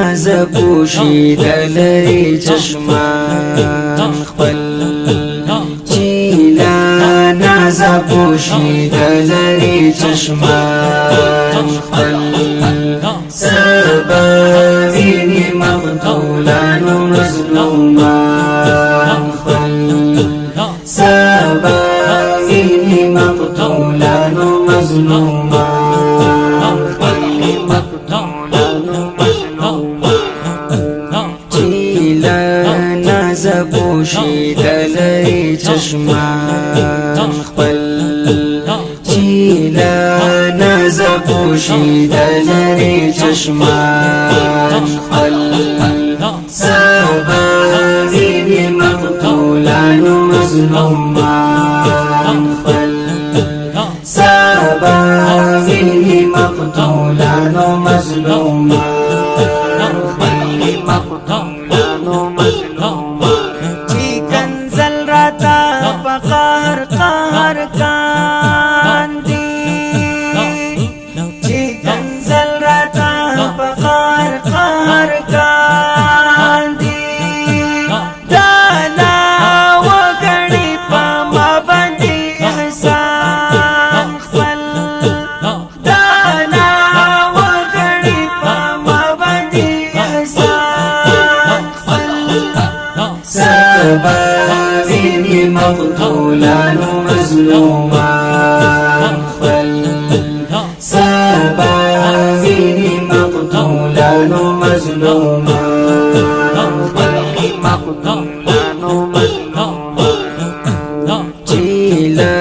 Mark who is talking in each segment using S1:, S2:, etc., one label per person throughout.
S1: ناز پوشیدلی چشمان خپل چیلا ناز پوشیدلی چشمان خپل سبا ویني مقتولان و مظلومان خپل سبا ویني مقتولان و مظلومان خپل چیلا ناز پوشیدلی چشمان خپل چیلا ناز پوشیدلی چشمان خپل سبا ویني مقتولان و مظلومان خپل سبا ویني مقتولان و مظلومان چی کنزل راتا فقهر قهر کاندی چی کنزل راتا فقهر قهر کاندی دانا وگڑی پا ما بندی احسان خپل دانا وگڑی پا ما بندی احسان خپل سبا ویني مقتولان و مظلومان خپل سبا ویني مقتولان و مظلومان چیلا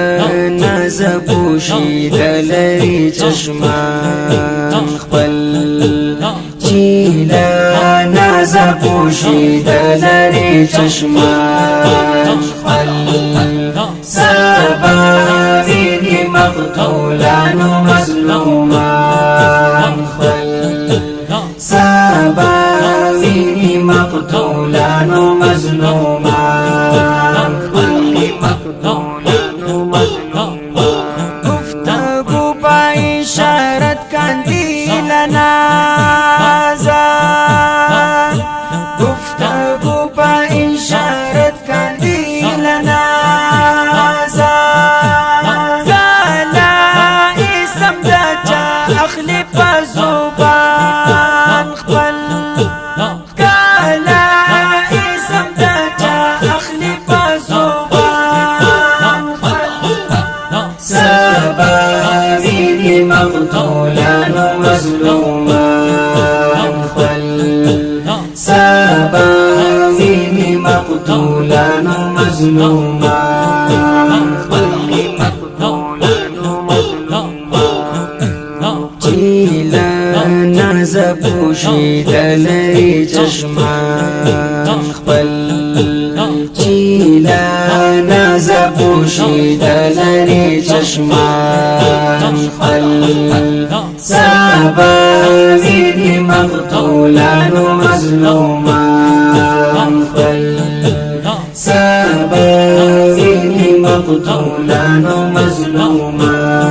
S1: ناز پوشیدلی چشمان خپل چیلا ناز پوشیدلی چشمان خپل سبا ویني مقتولان و مظلومان خپل سبا ویني مقتولان و مظلومان گفتگو با اشارت کاندیل نازا گفتگو با اشارت کاندیل نازا گالا اسم دا چا اخلی پا زبان خپل گالا اسم دا چا اخلی پا زبان خپل سبا ویني مقتولان و مظلومان خپل سبا ویني مقتولان و مظلومان چیلا ناز پوشیدلی چشمان خپل چیلا ناز پوشیدلی چشمان خپل سبا ویني مقتولان و مظلومان خپل سبا ویني مقتولان و مظلومان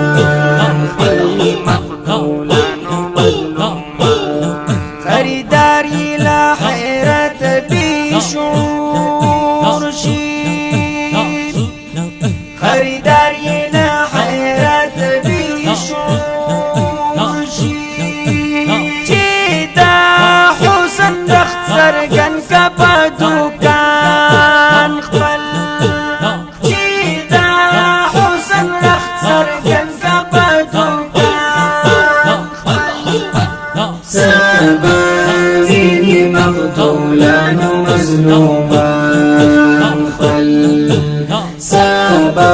S1: خریداری لا حیرت بیشور شید خریداری لا حیرت بیشور شید چیتا حسن رخت سرگن کپا دکان خپل چیتا حسن رخت سرگن کپا دکان سبا ویني مقتولان و مظلومان خپل سبا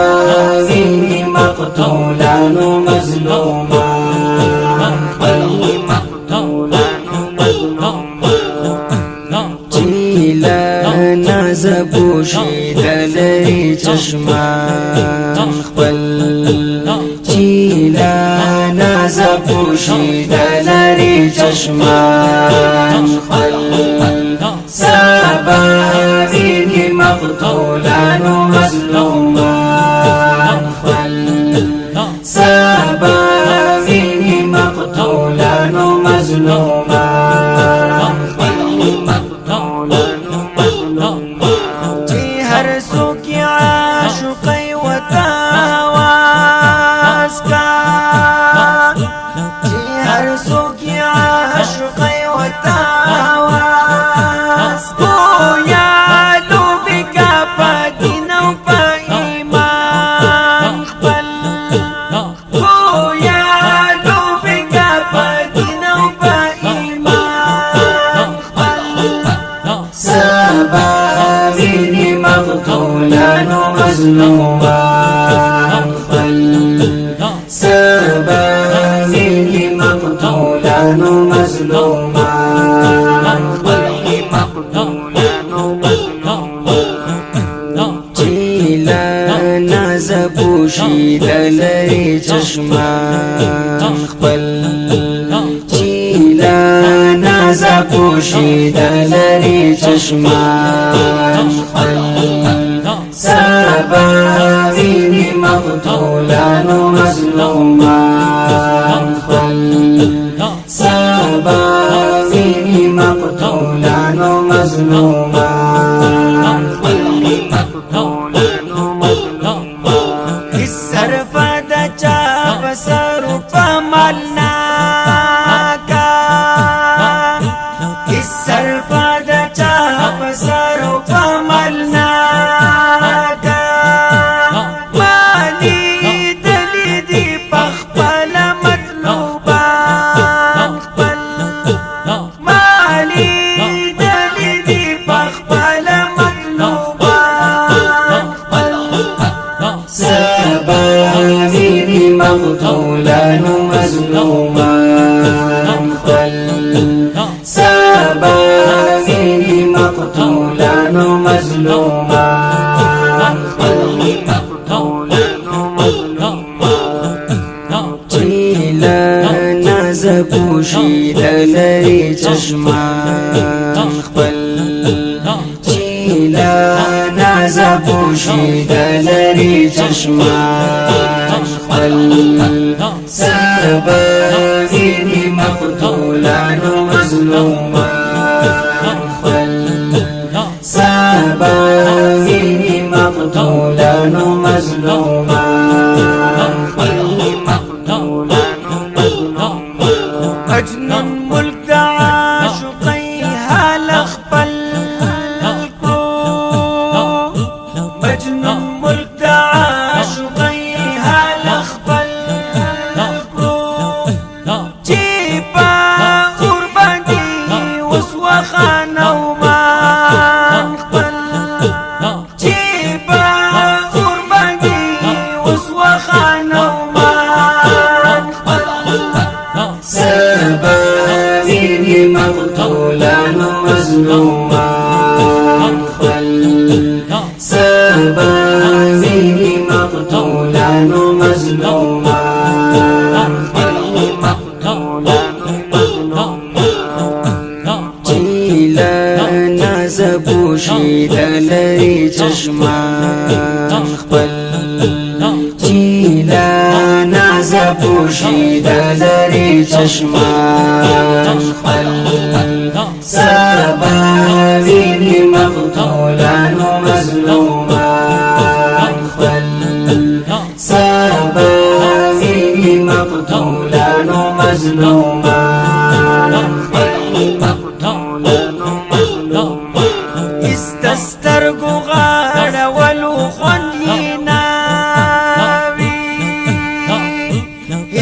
S1: ویني مقتولان و مظلومان چیلا ناز پوشیدلی چشمان خپل چیلا ناز پوشیدلی چشمان خپل سبا ویني مقتولان و مظلومان خپل سبا ویني مقتولان و مظلومان مظلومان خپل سبا ویني مقتولانو مظلومان خپل مقتولانو مظلومان چیلا نازپوشی دلری چشمان خپل چیلا نازپوشی دلری چشمان خپل سبا ویني مقتولانو مظلومان خپل سبا ویني مقتولانو مظلومان خپل مقتولانو مظلومان الصرف د چا بسر پملنا کا الصرف د چا بسر پملنا مقتولانو مظلومان خپل سبا ویني مقتولانو مظلومان خپل مقتولانو مظلومان چیلا نازپوشی دلری چشمان خپل چیلا نازپوشی دلری چشمان خپل سبا ویني مقتولانو مظلومان خپل سبا ویني مقتولانو مظلومان خپل مقتولانو مظلومان مجنون ملک د عاشقۍ حال خپل مجنون ملک د عاشقۍ حال خپل چې په اور باندې اوس وخانو مان خپل چې په اور باندې اوس وخانو مان خپل سبا ویني مقتولانو مظلومان خپل سبا ویني مقتولانو مظلومان خپل مقتولانو مظلومان چیلا نازپوشی دلری چشمان خپل چیلا نازپوشی دلری چشمان خپل سبا ویني مقتولانو مظلومان خپل سبا ویني مقتولانو مظلومان خپل مقتولانو مظلومان استسترګو غاړه ولو خوندینا وی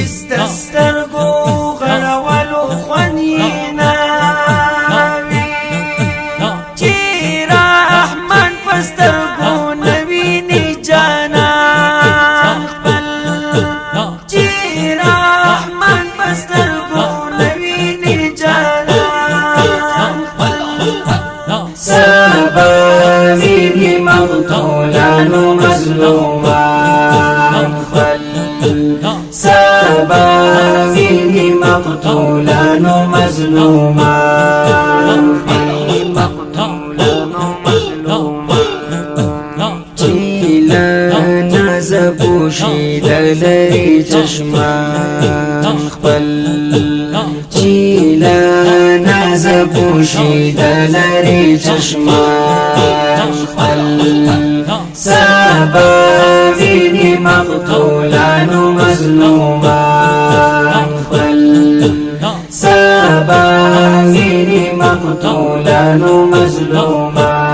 S1: استسترګو غاړه ولو خوندینا وی چې رحمان پسترګو نویني جانا خپل چې رحمان پسترګو نویني جانا سبا ویني مقتولانو مظلومان خپل سبا ویني مقتولانو مظلومان خپل مقتولانو مظلومان چیلا نازپوشی دلری چشمان خپل چیلا نازپوشی دلری چشمان خپل سبا ویني مقتولانو مظلومان خپل سبا ویني مقتولانو مظلومان